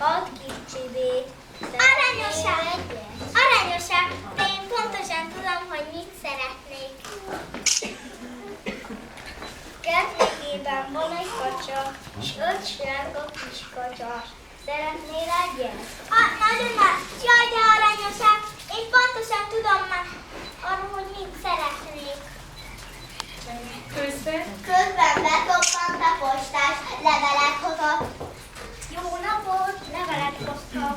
Hat kicsit. Aranyosabb! Aranyosabb, de én pontosan tudom, hogy mit szeretnék. Kertekében van egy kacsa, és 5 sárga kiskacsa. Szeretnél egyet? Nagyon nagy! Jaj, de aranyosabb! Én pontosan tudom már arról, hogy mit szeretnék. Közben betoppant a postás, levelet hozott. Jó napot, levelet hoztam.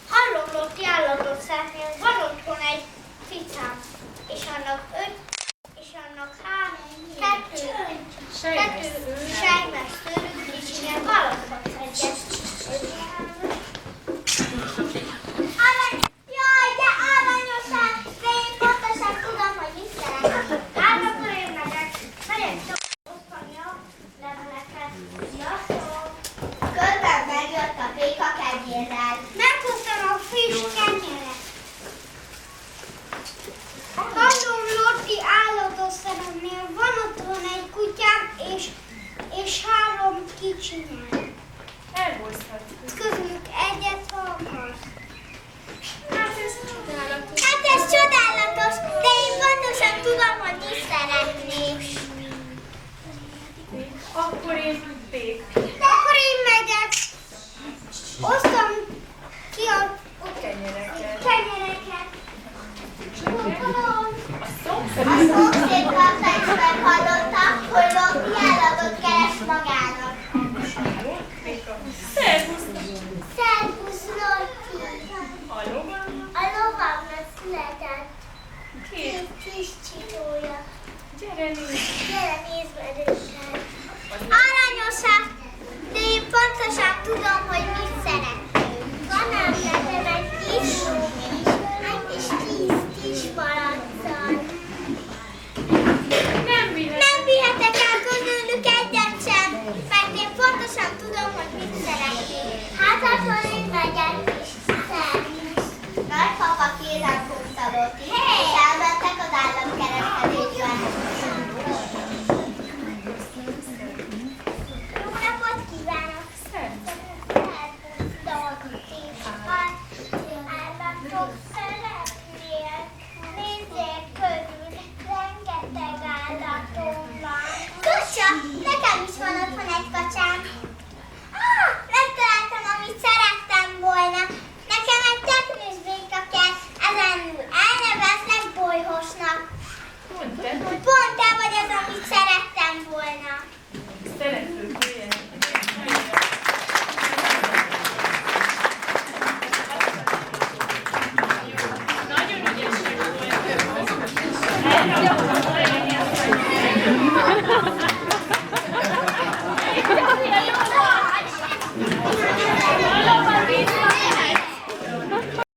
Hallom, Lotti állatot szeretnél, van otthon egy cicám, és annak 2 sejmes szőrű kicsinyel választhatsz egyet. Jaj, de aranyosan! De én pontosan tudom, hogy mit szeretnék. Hát akkor én megyek. Megyek osztani a leveleket. Sziasztok! Közben megjött a béka kenyérrel. Meghoztam a friss kenyeret. Hallom, Lotti állatot szeretnél. Van otthon egy kutyám és 3 kicsinyel. Elhozhatsz. Közülük egyet, ha akarsz. Hát ez csodálatos. Hát ez csodálatos, de én pontosan tudom, hogy mit szeretnék. Akkor én még. Akkor én megyek. Osztom